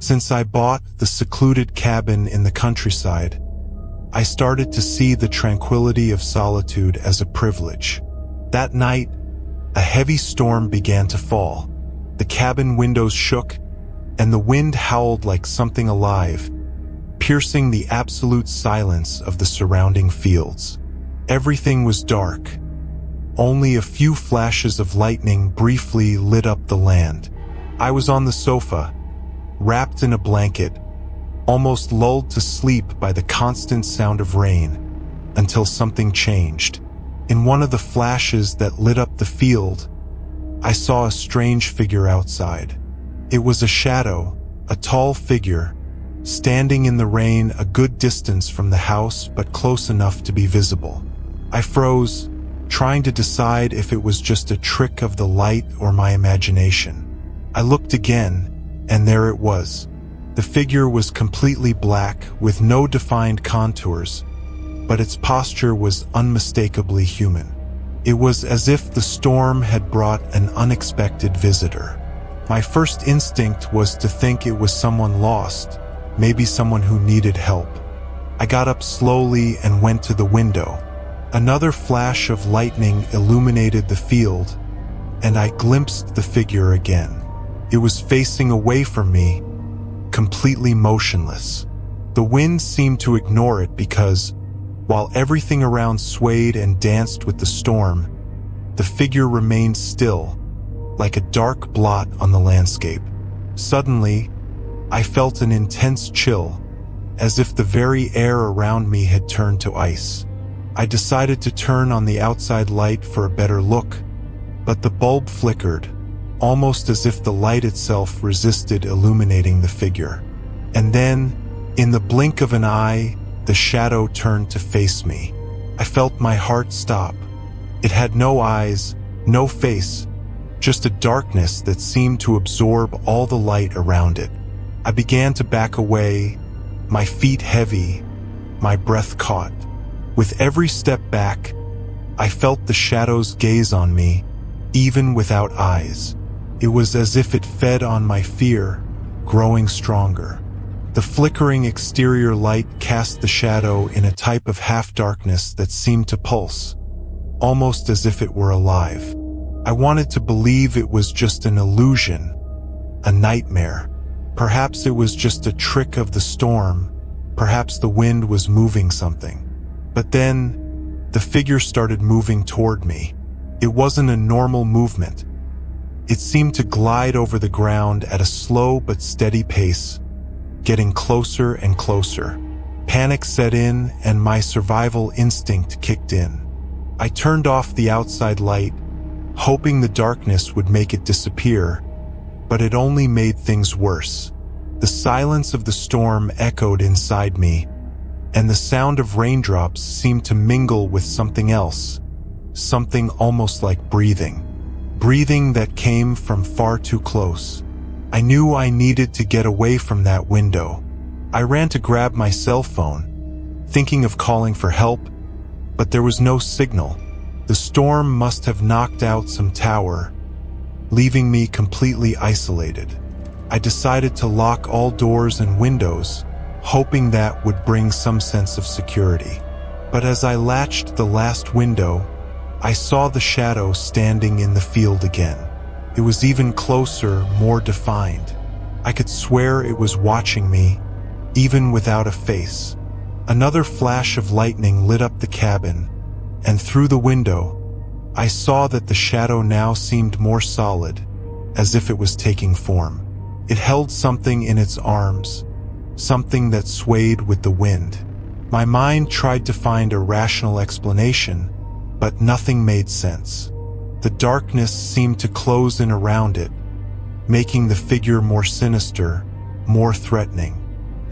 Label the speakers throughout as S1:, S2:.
S1: Since I bought the secluded cabin in the countryside, I started to see the tranquility of solitude as a privilege. That night, a heavy storm began to fall. The cabin windows shook, and the wind howled like something alive, piercing the absolute silence of the surrounding fields. Everything was dark. Only a few flashes of lightning briefly lit up the land. I was on the sofa, wrapped in a blanket, almost lulled to sleep by the constant sound of rain, until something changed. In one of the flashes that lit up the field, I saw a strange figure outside. It was a shadow, a tall figure, standing in the rain a good distance from the house but close enough to be visible. I froze, trying to decide if it was just a trick of the light or my imagination. I looked again, and there it was. The figure was completely black, with no defined contours, but its posture was unmistakably human. It was as if the storm had brought an unexpected visitor. My first instinct was to think it was someone lost, maybe someone who needed help. I got up slowly and went to the window. Another flash of lightning illuminated the field, and I glimpsed the figure again. It was facing away from me, completely motionless. The wind seemed to ignore it because, while everything around swayed and danced with the storm, the figure remained still, like a dark blot on the landscape. Suddenly, I felt an intense chill, as if the very air around me had turned to ice. I decided to turn on the outside light for a better look, but the bulb flickered, almost as if the light itself resisted illuminating the figure. And then, in the blink of an eye, the shadow turned to face me. I felt my heart stop. It had no eyes, no face, just a darkness that seemed to absorb all the light around it. I began to back away, my feet heavy, my breath caught. With every step back, I felt the shadow's gaze on me, even without eyes. It was as if it fed on my fear, growing stronger. The flickering exterior light cast the shadow in a type of half-darkness that seemed to pulse, almost as if it were alive. I wanted to believe it was just an illusion, a nightmare. Perhaps it was just a trick of the storm, perhaps the wind was moving something. But then, the figure started moving toward me. It wasn't a normal movement. It seemed to glide over the ground at a slow but steady pace, getting closer and closer. Panic set in and my survival instinct kicked in. I turned off the outside light, hoping the darkness would make it disappear, but it only made things worse. The silence of the storm echoed inside me, and the sound of raindrops seemed to mingle with something else, something almost like breathing. Breathing that came from far too close. I knew I needed to get away from that window. I ran to grab my cell phone, thinking of calling for help, but there was no signal. The storm must have knocked out some tower, leaving me completely isolated. I decided to lock all doors and windows, hoping that would bring some sense of security. But as I latched the last window, I saw the shadow standing in the field again. It was even closer, more defined. I could swear it was watching me, even without a face. Another flash of lightning lit up the cabin, and through the window, I saw that the shadow now seemed more solid, as if it was taking form. It held something in its arms, something that swayed with the wind. My mind tried to find a rational explanation, but nothing made sense. The darkness seemed to close in around it, making the figure more sinister, more threatening.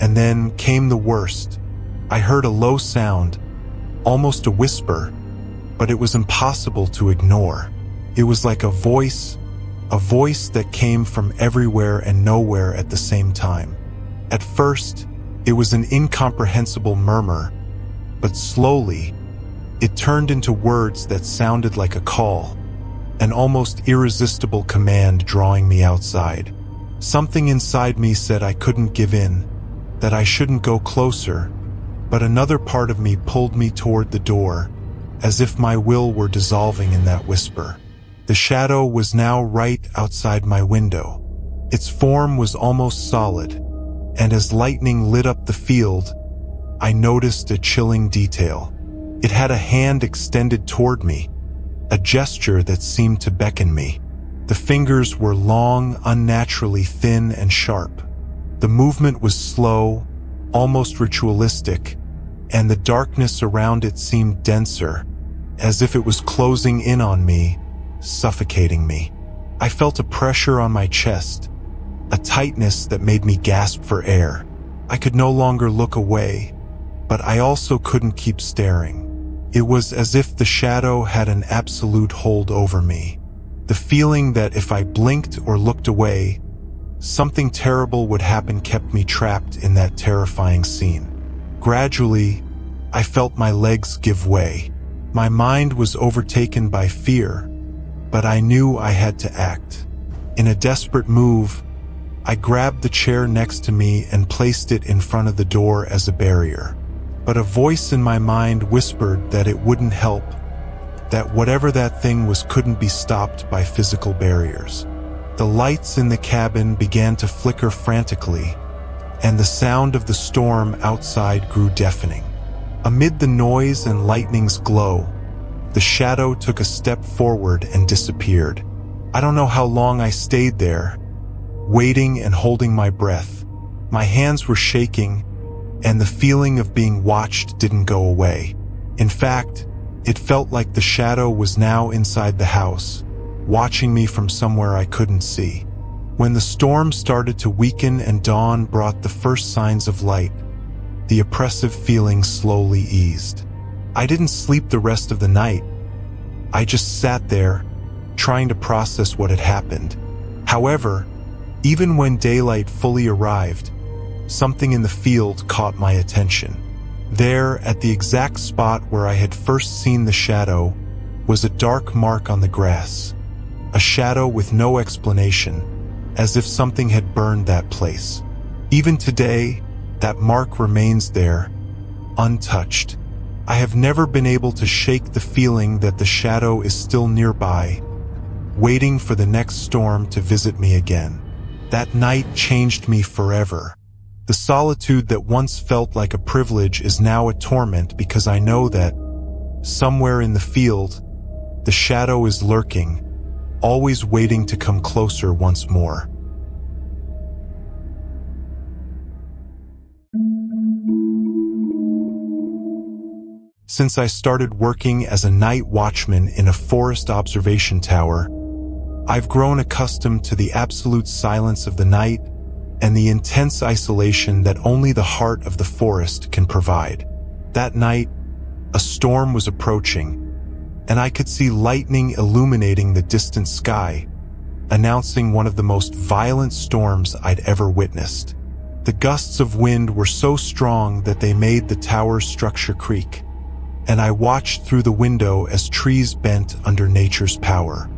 S1: And then came the worst. I heard a low sound, almost a whisper, but it was impossible to ignore. It was like a voice that came from everywhere and nowhere at the same time. At first, it was an incomprehensible murmur, but slowly, it turned into words that sounded like a call, an almost irresistible command drawing me outside. Something inside me said I couldn't give in, that I shouldn't go closer, but another part of me pulled me toward the door, as if my will were dissolving in that whisper. The shadow was now right outside my window. Its form was almost solid, and as lightning lit up the field, I noticed a chilling detail. It had a hand extended toward me, a gesture that seemed to beckon me. The fingers were long, unnaturally thin and sharp. The movement was slow, almost ritualistic, and the darkness around it seemed denser, as if it was closing in on me, suffocating me. I felt a pressure on my chest, a tightness that made me gasp for air. I could no longer look away, but I also couldn't keep staring. It was as if the shadow had an absolute hold over me. The feeling that if I blinked or looked away, something terrible would happen kept me trapped in that terrifying scene. Gradually, I felt my legs give way. My mind was overtaken by fear, but I knew I had to act. In a desperate move, I grabbed the chair next to me and placed it in front of the door as a barrier. But a voice in my mind whispered that it wouldn't help, that whatever that thing was couldn't be stopped by physical barriers. The lights in the cabin began to flicker frantically, and the sound of the storm outside grew deafening. Amid the noise and lightning's glow, the shadow took a step forward and disappeared. I don't know how long I stayed there, waiting and holding my breath. My hands were shaking, and the feeling of being watched didn't go away. In fact, it felt like the shadow was now inside the house, watching me from somewhere I couldn't see. When the storm started to weaken and dawn brought the first signs of light, the oppressive feeling slowly eased. I didn't sleep the rest of the night. I just sat there, trying to process what had happened. However, even when daylight fully arrived, something in the field caught my attention. There, at the exact spot where I had first seen the shadow, was a dark mark on the grass. A shadow with no explanation, as if something had burned that place. Even today, that mark remains there, untouched. I have never been able to shake the feeling that the shadow is still nearby, waiting for the next storm to visit me again. That night changed me forever. The solitude that once felt like a privilege is now a torment because I know that, somewhere in the field, the shadow is lurking, always waiting to come closer once more. Since I started working as a night watchman in a forest observation tower, I've grown accustomed to the absolute silence of the night and the intense isolation that only the heart of the forest can provide. That night, a storm was approaching, and I could see lightning illuminating the distant sky, announcing one of the most violent storms I'd ever witnessed. The gusts of wind were so strong that they made the tower's structure creak, and I watched through the window as trees bent under nature's power.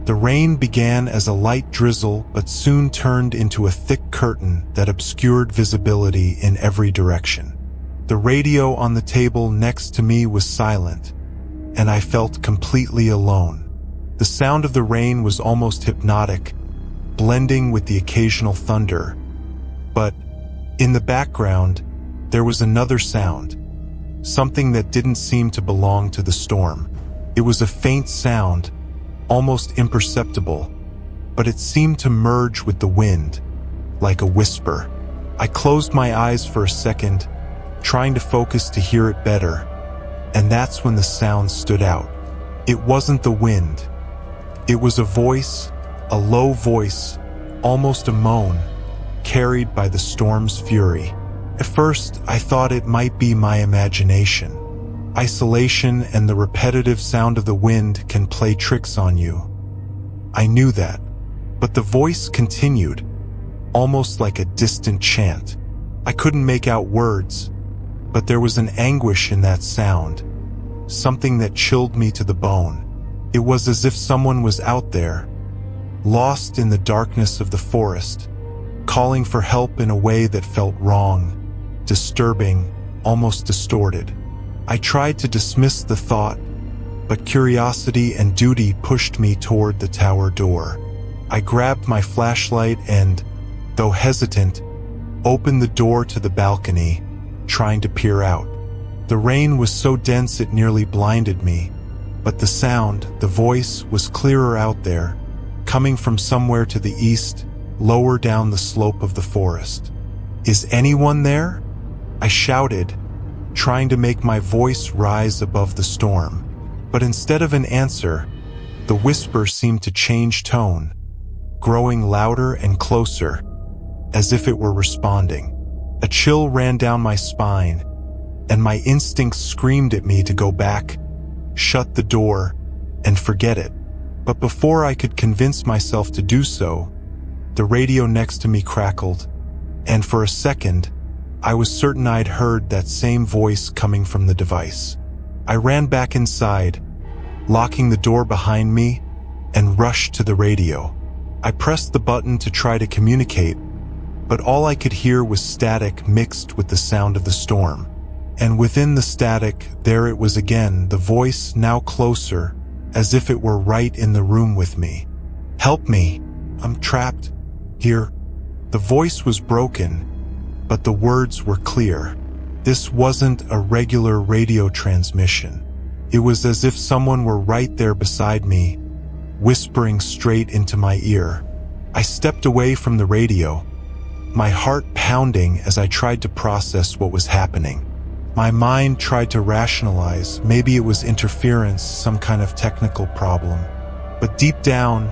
S1: The rain began as a light drizzle but soon turned into a thick curtain that obscured visibility in every direction. The radio on the table next to me was silent, and I felt completely alone. The sound of the rain was almost hypnotic, blending with the occasional thunder. But in the background, there was another sound, something that didn't seem to belong to the storm. It was a faint sound, almost imperceptible, but it seemed to merge with the wind, like a whisper. I closed my eyes for a second, trying to focus to hear it better, and that's when the sound stood out. It wasn't the wind. It was a voice, a low voice, almost a moan, carried by the storm's fury. At first, I thought it might be my imagination. Isolation and the repetitive sound of the wind can play tricks on you. I knew that, but the voice continued, almost like a distant chant. I couldn't make out words, but there was an anguish in that sound, something that chilled me to the bone. It was as if someone was out there, lost in the darkness of the forest, calling for help in a way that felt wrong, disturbing, almost distorted. I tried to dismiss the thought, but curiosity and duty pushed me toward the tower door. I grabbed my flashlight and, though hesitant, opened the door to the balcony, trying to peer out. The rain was so dense it nearly blinded me, but the sound, the voice, was clearer out there, coming from somewhere to the east, lower down the slope of the forest. "Is anyone there?" I shouted, trying to make my voice rise above the storm. But instead of an answer, the whisper seemed to change tone, growing louder and closer, as if it were responding. A chill ran down my spine, and my instincts screamed at me to go back, shut the door, and forget it. But before I could convince myself to do so, the radio next to me crackled, and for a second, I was certain I'd heard that same voice coming from the device. I ran back inside, locking the door behind me, and rushed to the radio. I pressed the button to try to communicate, but all I could hear was static mixed with the sound of the storm. And within the static, there it was again, the voice now closer, as if it were right in the room with me. "Help me, I'm trapped here." The voice was broken, but the words were clear. This wasn't a regular radio transmission. It was as if someone were right there beside me, whispering straight into my ear. I stepped away from the radio, my heart pounding as I tried to process what was happening. My mind tried to rationalize, maybe it was interference, some kind of technical problem. But deep down,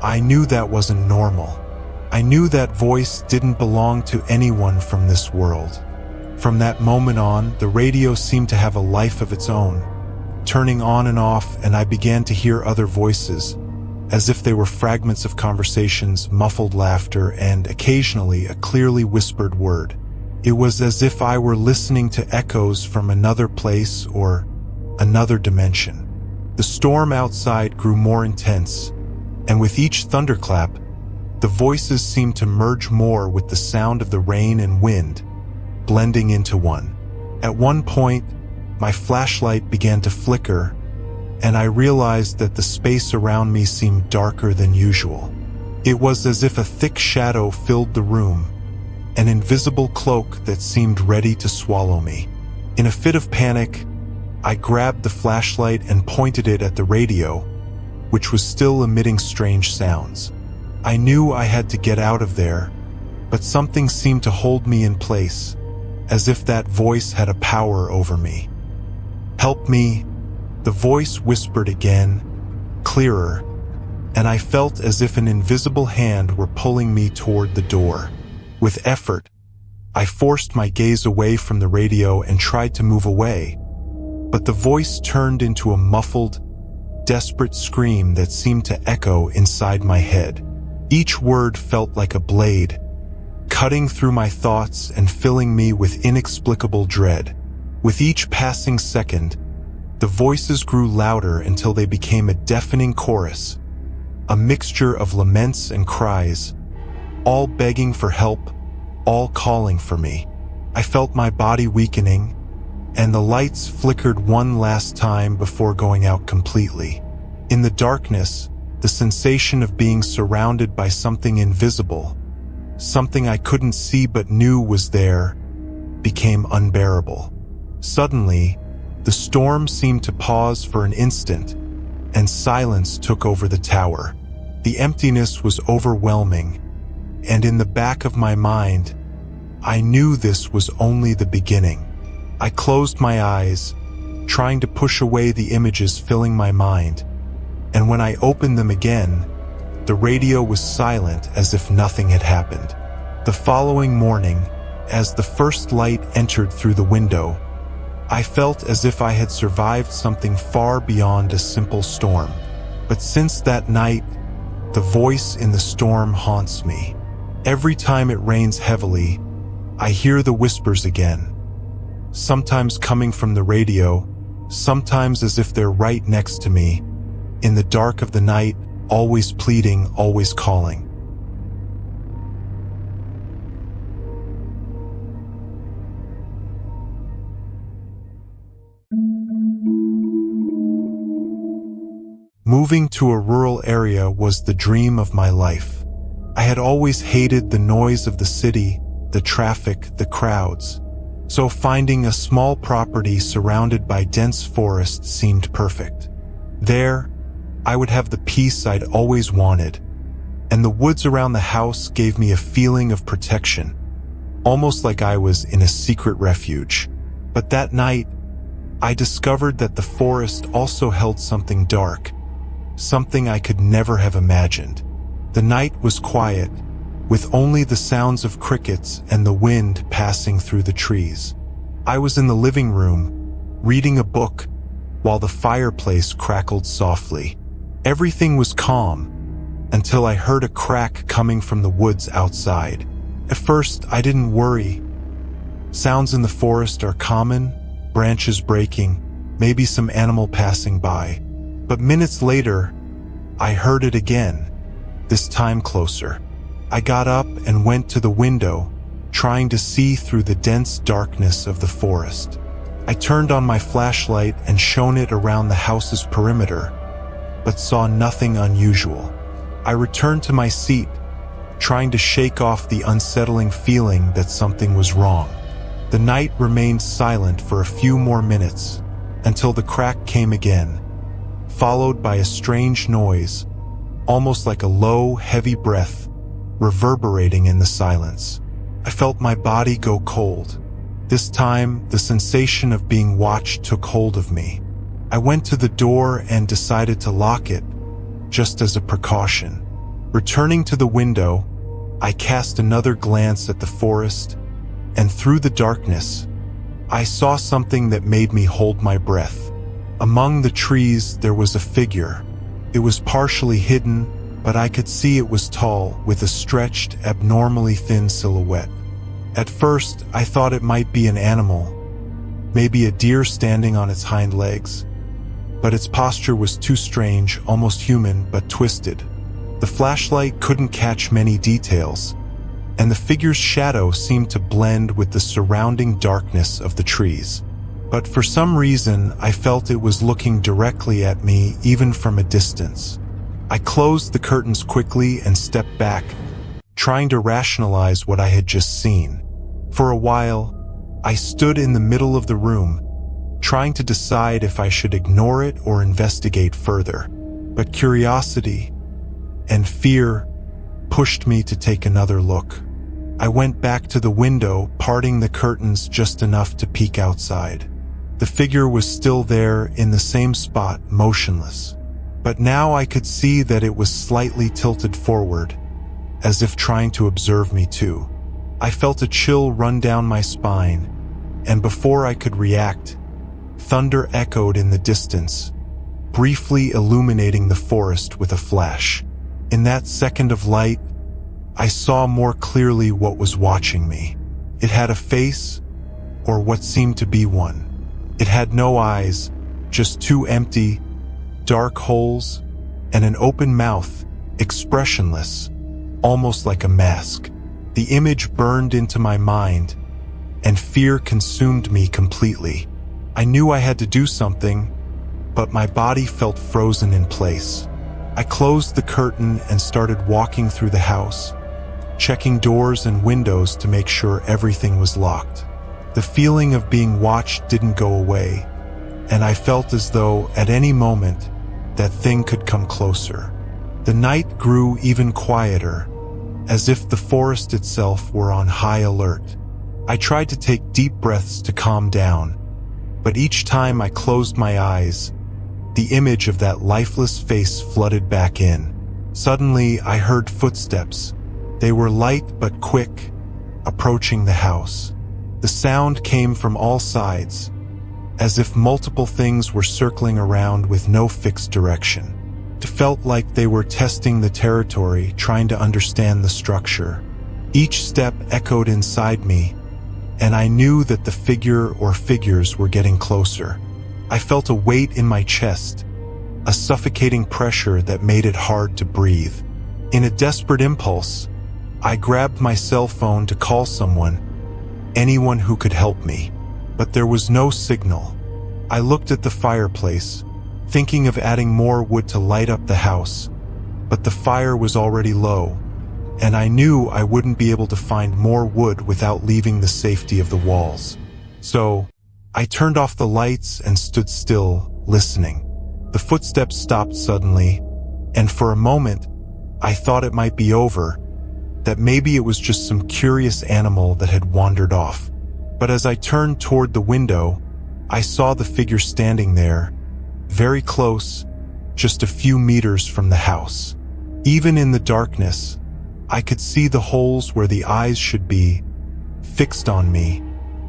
S1: I knew that wasn't normal. I knew that voice didn't belong to anyone from this world. From that moment on, the radio seemed to have a life of its own, turning on and off, and I began to hear other voices, as if they were fragments of conversations, muffled laughter, and occasionally a clearly whispered word. It was as if I were listening to echoes from another place or another dimension. The storm outside grew more intense, and with each thunderclap, the voices seemed to merge more with the sound of the rain and wind, blending into one. At one point, my flashlight began to flicker, and I realized that the space around me seemed darker than usual. It was as if a thick shadow filled the room, an invisible cloak that seemed ready to swallow me. In a fit of panic, I grabbed the flashlight and pointed it at the radio, which was still emitting strange sounds. I knew I had to get out of there, but something seemed to hold me in place, as if that voice had a power over me. "Help me," the voice whispered again, clearer, and I felt as if an invisible hand were pulling me toward the door. With effort, I forced my gaze away from the radio and tried to move away, but the voice turned into a muffled, desperate scream that seemed to echo inside my head. Each word felt like a blade, cutting through my thoughts and filling me with inexplicable dread. With each passing second, the voices grew louder until they became a deafening chorus, a mixture of laments and cries, all begging for help, all calling for me. I felt my body weakening, and the lights flickered one last time before going out completely. In the darkness, the sensation of being surrounded by something invisible, something I couldn't see but knew was there, became unbearable. Suddenly, the storm seemed to pause for an instant, and silence took over the tower. The emptiness was overwhelming, and in the back of my mind, I knew this was only the beginning. I closed my eyes, trying to push away the images filling my mind, and when I opened them again, the radio was silent as if nothing had happened. The following morning, as the first light entered through the window, I felt as if I had survived something far beyond a simple storm. But since that night, the voice in the storm haunts me. Every time it rains heavily, I hear the whispers again, sometimes coming from the radio, sometimes as if they're right next to me, in the dark of the night, always pleading, always calling. Moving to a rural area was the dream of my life. I had always hated the noise of the city, the traffic, the crowds. So finding a small property surrounded by dense forest seemed perfect. There, I would have the peace I'd always wanted, and the woods around the house gave me a feeling of protection, almost like I was in a secret refuge. But that night, I discovered that the forest also held something dark, something I could never have imagined. The night was quiet, with only the sounds of crickets and the wind passing through the trees. I was in the living room, reading a book, while the fireplace crackled softly. Everything was calm, until I heard a crack coming from the woods outside. At first, I didn't worry. Sounds in the forest are common, branches breaking, maybe some animal passing by. But minutes later, I heard it again, this time closer. I got up and went to the window, trying to see through the dense darkness of the forest. I turned on my flashlight and shone it around the house's perimeter, but saw nothing unusual. I returned to my seat, trying to shake off the unsettling feeling that something was wrong. The night remained silent for a few more minutes, until the crack came again, followed by a strange noise, almost like a low, heavy breath, reverberating in the silence. I felt my body go cold. This time, the sensation of being watched took hold of me. I went to the door and decided to lock it, just as a precaution. Returning to the window, I cast another glance at the forest, and through the darkness, I saw something that made me hold my breath. Among the trees, there was a figure. It was partially hidden, but I could see it was tall, with a stretched, abnormally thin silhouette. At first, I thought it might be an animal, maybe a deer standing on its hind legs. But its posture was too strange, almost human, but twisted. The flashlight couldn't catch many details, and the figure's shadow seemed to blend with the surrounding darkness of the trees. But for some reason, I felt it was looking directly at me, even from a distance. I closed the curtains quickly and stepped back, trying to rationalize what I had just seen. For a while, I stood in the middle of the room, trying to decide if I should ignore it or investigate further. But curiosity and fear pushed me to take another look. I went back to the window, parting the curtains just enough to peek outside. The figure was still there in the same spot, motionless. But now I could see that it was slightly tilted forward, as if trying to observe me too. I felt a chill run down my spine, and before I could react, thunder echoed in the distance, briefly illuminating the forest with a flash. In that second of light, I saw more clearly what was watching me. It had a face, or what seemed to be one. It had no eyes, just two empty, dark holes, and an open mouth, expressionless, almost like a mask. The image burned into my mind, and fear consumed me completely. I knew I had to do something, but my body felt frozen in place. I closed the curtain and started walking through the house, checking doors and windows to make sure everything was locked. The feeling of being watched didn't go away, and I felt as though at any moment that thing could come closer. The night grew even quieter, as if the forest itself were on high alert. I tried to take deep breaths to calm down, but each time I closed my eyes, the image of that lifeless face flooded back in. Suddenly, I heard footsteps. They were light but quick, approaching the house. The sound came from all sides, as if multiple things were circling around with no fixed direction. It felt like they were testing the territory, trying to understand the structure. Each step echoed inside me, and I knew that the figure or figures were getting closer. I felt a weight in my chest, a suffocating pressure that made it hard to breathe. In a desperate impulse, I grabbed my cell phone to call someone, anyone who could help me. But there was no signal. I looked at the fireplace, thinking of adding more wood to light up the house, but the fire was already low, and I knew I wouldn't be able to find more wood without leaving the safety of the walls. So, I turned off the lights and stood still, listening. The footsteps stopped suddenly, and for a moment, I thought it might be over, that maybe it was just some curious animal that had wandered off. But as I turned toward the window, I saw the figure standing there, very close, just a few meters from the house. Even in the darkness, I could see the holes where the eyes should be, fixed on me,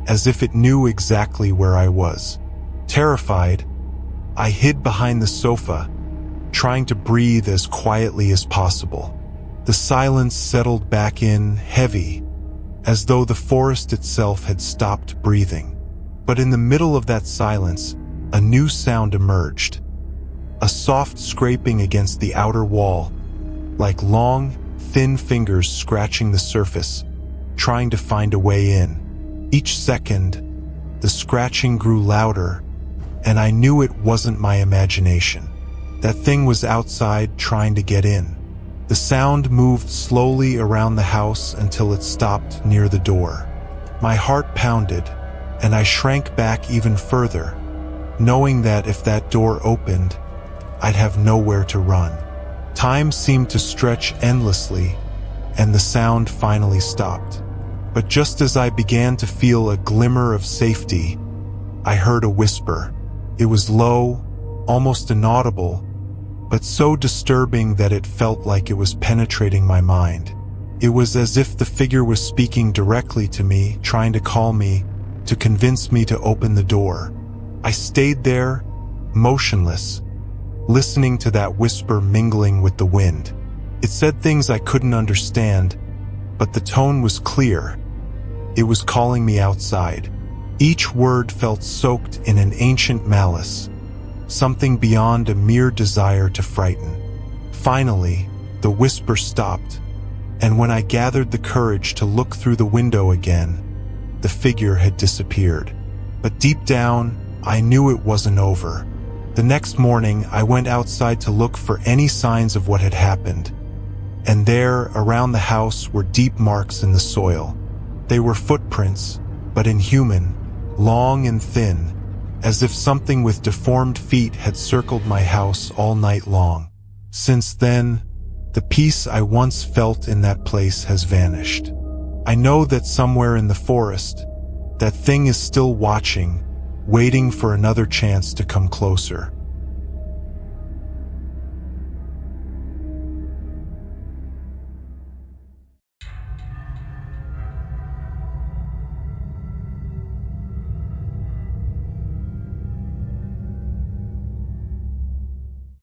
S1: as if it knew exactly where I was. Terrified, I hid behind the sofa, trying to breathe as quietly as possible. The silence settled back in, heavy, as though the forest itself had stopped breathing. But in the middle of that silence, a new sound emerged. A soft scraping against the outer wall, like long, thin fingers scratching the surface, trying to find a way in. Each second, the scratching grew louder, and I knew it wasn't my imagination. That thing was outside trying to get in. The sound moved slowly around the house until it stopped near the door. My heart pounded, and I shrank back even further, knowing that if that door opened, I'd have nowhere to run. Time seemed to stretch endlessly, and the sound finally stopped. But just as I began to feel a glimmer of safety, I heard a whisper. It was low, almost inaudible, but so disturbing that it felt like it was penetrating my mind. It was as if the figure was speaking directly to me, trying to call me, to convince me to open the door. I stayed there, motionless, listening to that whisper mingling with the wind. It said things I couldn't understand, but the tone was clear. It was calling me outside. Each word felt soaked in an ancient malice, something beyond a mere desire to frighten. Finally, the whisper stopped, and when I gathered the courage to look through the window again, the figure had disappeared. But deep down, I knew it wasn't over. The next morning, I went outside to look for any signs of what had happened, and there, around the house, were deep marks in the soil. They were footprints, but inhuman, long and thin, as if something with deformed feet had circled my house all night long. Since then, the peace I once felt in that place has vanished. I know that somewhere in the forest, that thing is still watching, waiting for another chance to come closer.